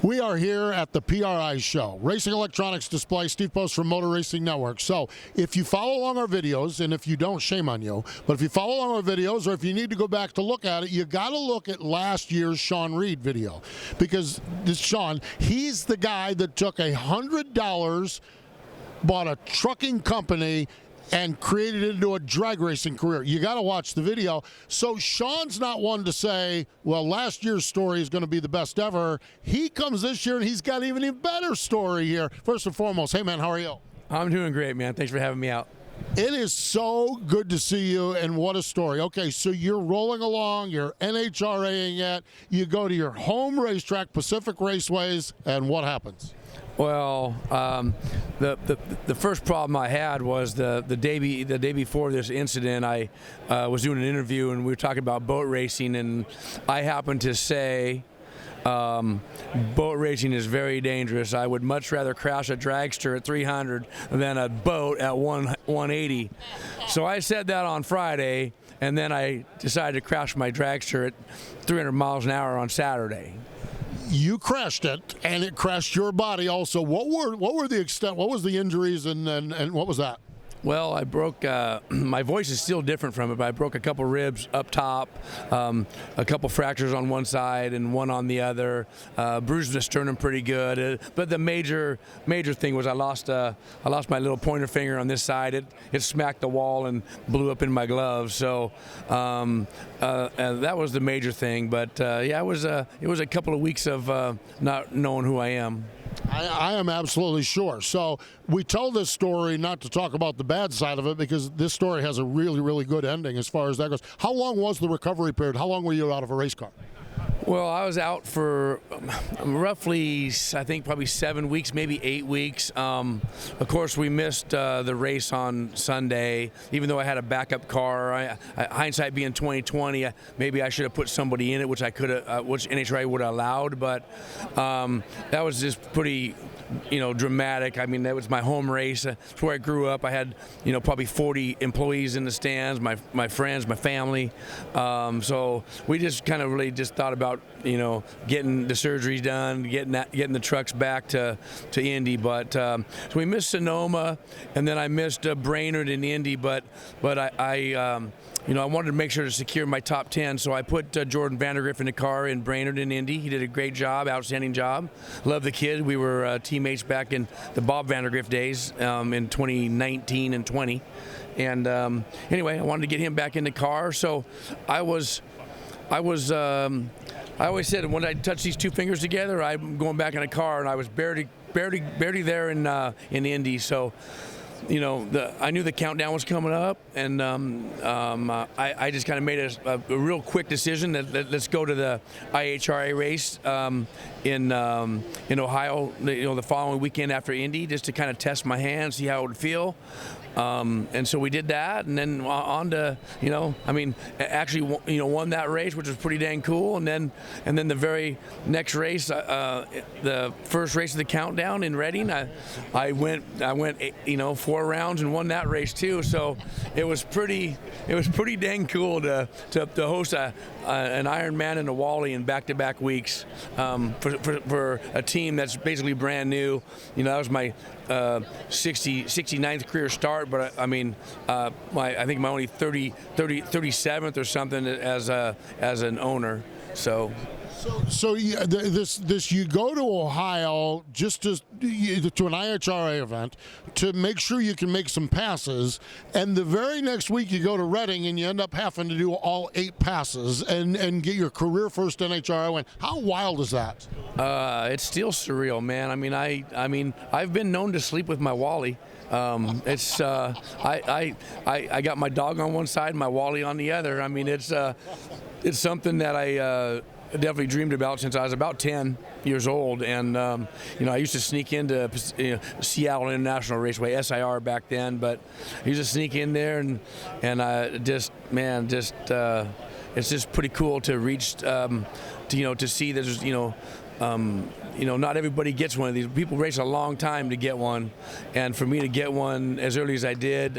We are here at the PRI show, Racing Electronics Display. Steve Post from Motor Racing Network. So if you follow along our videos, and if you don't, shame on you, but if you follow along our videos, or if you need to go back to look at it, you got to look at last year's Shawn Reed video. Because this Shawn, he's the guy that took $100, bought a trucking company, and created it into a drag racing career. You got to watch the video. So Shawn's not one to say, well, last year's story is going to be the best ever. He comes this year and he's got even a better story here. First and foremost, hey man, how are you? I'm doing great, man. Thanks for having me out. It is so good to see you, and what a story. Okay, so you're rolling along, you're NHRAing it, you go to your home racetrack, Pacific Raceways, and what happens? Well, the first problem I had was the day before this incident. I was doing an interview and we were talking about boat racing, and I happened to say boat racing is very dangerous. I would much rather crash a dragster at 300 than a boat at 180. So I said that on Friday, and then I decided to crash my dragster at 300 miles an hour on Saturday. You crashed it, and it crashed your body also. What were the extent? What was the injuries, and what was that? Well, I broke, my voice is still different from it, but I broke a couple ribs up top, a couple fractures on one side and one on the other, bruised the sternum pretty good. But the major thing was I lost my little pointer finger on this side. It smacked the wall and blew up in my glove. So and that was the major thing. But yeah, it was a couple of weeks of not knowing who I am. I am absolutely sure. So we tell this story not to talk about the bad side of it, because this story has a really, really good ending as far as that goes. How long was the recovery period? How long were you out of a race car? Well, I was out for roughly, I think, probably 7 weeks, maybe 8 weeks. Of course, we missed the race on Sunday, even though I had a backup car. Hindsight being 2020, maybe I should have put somebody in it, which I could have, which NHRA would have allowed. But that was just pretty, dramatic. I mean, that was my home race. It's where I grew up. I had, probably 40 employees in the stands, my friends, my family. So we just kind of really just thought about, getting the surgeries done, getting the trucks back to Indy. But so we missed Sonoma, and then I missed Brainerd in Indy. But I wanted to make sure to secure my top 10, so I put Jordan Vandergriff in the car in Brainerd and Indy. He did a great job, outstanding job. Love the kid. We were teammates back in the Bob Vandergriff days in 2019 and 20. And anyway, I wanted to get him back in the car, so I always said when I touch these two fingers together, I'm going back in a car, and I was barely there in Indy. So, I knew the countdown was coming up, and I just kind of made a real quick decision that let's go to the NHRA race in Ohio, the following weekend after Indy, just to kind of test my hand, see how it would feel. And so we did that, and then on to, actually, won that race, which was pretty dang cool. And then the very next race, the first race of the countdown in Reading, I went 4 rounds and won that race too. So it was pretty dang cool to host an Ironman and a Wally in back-to-back weeks for a team that's basically brand new. That was my 69th career start, but I think my only 37th or something as an owner. So yeah, this you go to Ohio just to an NHRA event to make sure you can make some passes, and the very next week you go to Reading and you end up having to do all 8 passes and get your career first NHRA win. How wild is that? It's still surreal, man. I mean, I've been known to sleep with my Wally. It's I got my dog on one side, my Wally on the other. I mean, it's something that I definitely dreamed about since I was about 10 years old, and I used to sneak into Seattle International Raceway, SIR back then, but I used to sneak in there, and it's just pretty cool to reach to see that there's not everybody gets one of these. People race a long time to get one, and for me to get one as early as I did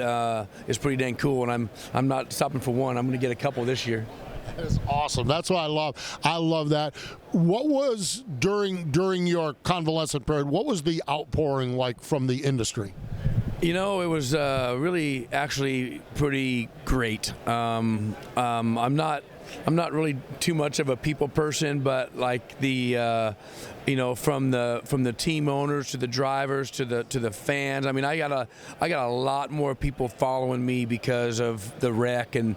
is pretty dang cool. And I'm not stopping for one. I'm going to get a couple this year. That's awesome. That's what I love. I love that. What was during your convalescent period? What was the outpouring like from the industry? You know, it was really actually pretty great. I'm not really too much of a people person, but like the you know, from the team owners to the drivers to the fans. I mean, I got a lot more people following me because of the wreck, and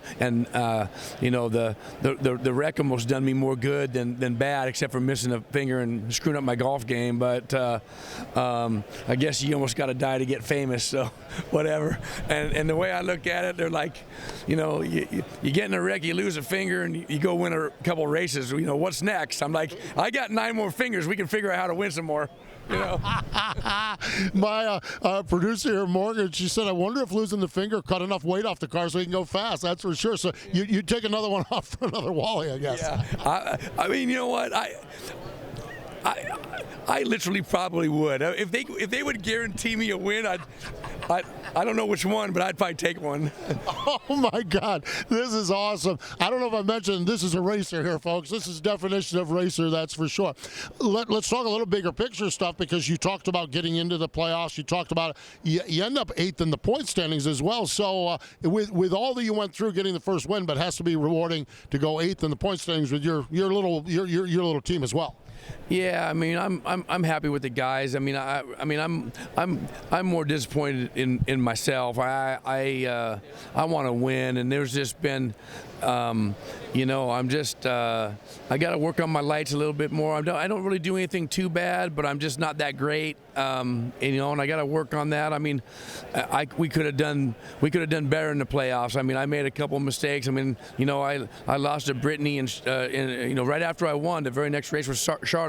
you know, the wreck almost done me more good than bad, except for missing a finger and screwing up my golf game. But I guess you almost got to die to get famous, so whatever. And the way I look at it, they're like, you know, you get in a wreck, you lose a finger, and you go win a couple races. You know, what's next? I'm like, I got 9 more fingers. We can figure out how to win some more. You know. My producer here, Morgan, she said, I wonder if losing the finger cut enough weight off the car so he can go fast. That's for sure. So you take another one off for another Wally, I guess. Yeah. I mean, you know what? I literally probably would. If they would guarantee me a win, I don't know which one, but I'd probably take one. Oh my God, this is awesome. I don't know if I mentioned this is a racer here, folks. This is definition of racer, that's for sure. Let's talk a little bigger picture stuff, because you talked about getting into the playoffs. You talked about you end up 8th in the point standings as well. So with all that you went through getting the first win, but it has to be rewarding to go 8th in the point standings with your little team as well. Yeah, I mean, I'm happy with the guys. I mean, I'm more disappointed in myself. I want to win, and there's just been, you know, I'm just I got to work on my lights a little bit more. I don't really do anything too bad, but I'm just not that great. And, you know, and I got to work on that. I mean, we could have done better in the playoffs. I mean, I made a couple mistakes. I mean, you know, I lost to Brittany, and you know, right after I won, the very next race was Charlotte.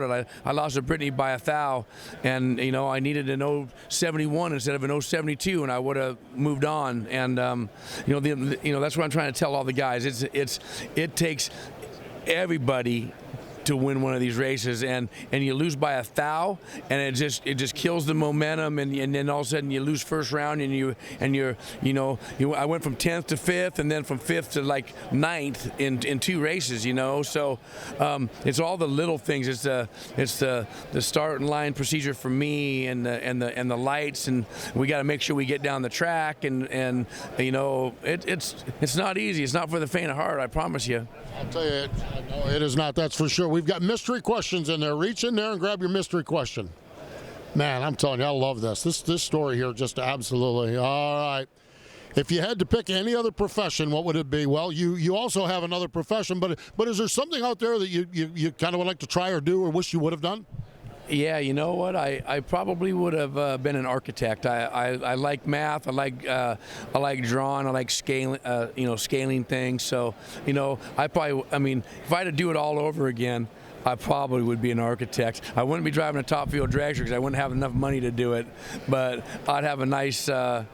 I lost to Brittany by a thou, and you know, I needed an 071 instead of an 072, and I would have moved on. And you know, that's what I'm trying to tell all the guys. It takes everybody to win one of these races, and you lose by a thou, and it just kills the momentum, and then all of a sudden you lose first round, and I went from 10th to 5th, and then from 5th to like 9th in 2 races, you know. So it's all the little things. It's the start and line procedure for me, and the lights, and we got to make sure we get down the track, and you know, it's not easy. It's not for the faint of heart, I promise you. I'll tell you, no, it is not. That's for sure. We've got mystery questions in there. Reach in there and grab your mystery question. Man, I'm telling you, I love this. This story here just absolutely. All right. If you had to pick any other profession, what would it be? Well, you also have another profession, but is there something out there that you kind of would like to try or do or wish you would have done? Yeah, you know what? I probably would have been an architect. I like math. I like drawing. I like scaling. Scaling things. So, you know, I mean, if I had to do it all over again, I probably would be an architect. I wouldn't be driving a top fuel dragster because I wouldn't have enough money to do it. But I'd have a nice, it's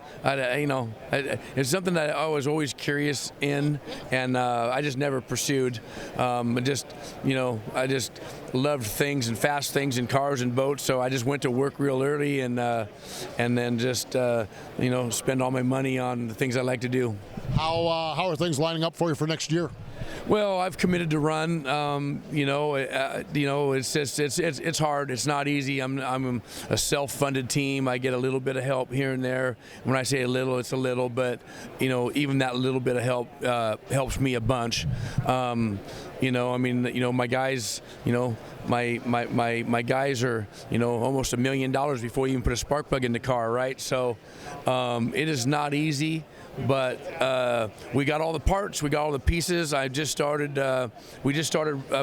something that I was always curious in, and I just never pursued. I just loved things and fast things and cars and boats. So I just went to work real early, and then just spend all my money on the things I like to do. How are things lining up for you for next year? Well, I've committed to run. It's just it's hard. It's not easy. I'm a self-funded team. I get a little bit of help here and there. When I say a little, it's a little, but you know, even that little bit of help helps me a bunch. My guys, my guys are, almost $1 million before you even put a spark plug in the car, right? So it is not easy. But we got all the parts, we got all the pieces. We just started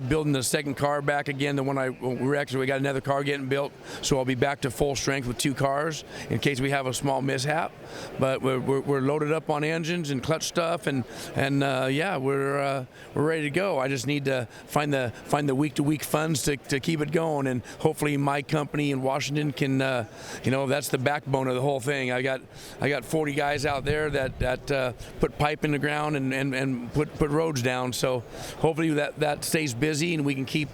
building the second car back again. The one we got another car getting built, so I'll be back to full strength with 2 cars in case we have a small mishap. But we're loaded up on engines and clutch stuff, and we're ready to go. I just need to find the week-to-week funds to keep it going, and hopefully my company in Washington can, that's the backbone of the whole thing. I got 40 guys out there that put pipe in the ground and put roads down. So hopefully that stays busy and we can keep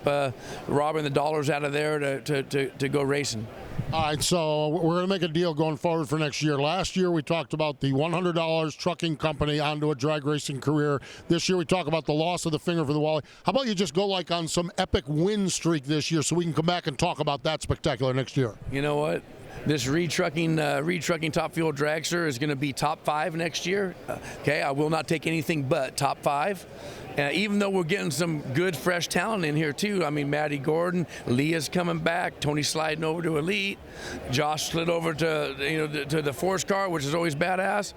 robbing the dollars out of there to go racing. All right, so we're going to make a deal going forward for next year. Last year we talked about the $100 trucking company onto a drag racing career. This year we talk about the loss of the finger for the Wally. How about you just go like on some epic win streak this year so we can come back and talk about that spectacular next year? You know what? This Reed Trucking Top Fuel Dragster is going to be top 5 next year. Okay, I will not take anything but top 5. Even though we're getting some good, fresh talent in here too. I mean, Maddie Gordon, Leah's coming back, Tony sliding over to Elite, Josh slid over to to the Force car, which is always badass.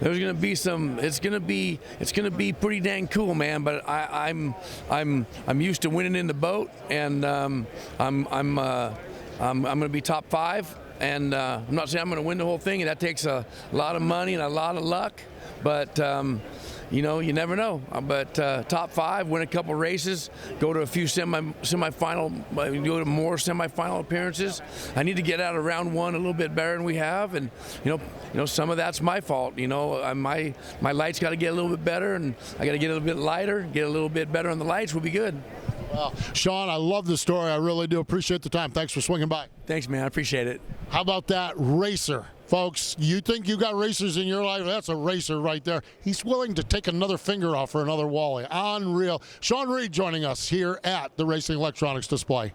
There's going to be some. It's going to be pretty dang cool, man. But I'm used to winning in the boat, and I'm going to be top 5. And I'm not saying I'm going to win the whole thing, and that takes a lot of money and a lot of luck. But you never know. But top 5, win a couple races, go to a few semifinal, go to more semifinal appearances. I need to get out of round 1 a little bit better than we have, and some of that's my fault. My lights got to get a little bit better, and I got to get a little bit lighter, get a little bit better on the lights. We'll be good. Well, Shawn, I love the story. I really do appreciate the time. Thanks for swinging by. Thanks, man. I appreciate it. How about that racer? Folks, you think you got racers in your life? That's a racer right there. He's willing to take another finger off for another Wally. Unreal. Shawn Reed joining us here at the Racing Electronics Display.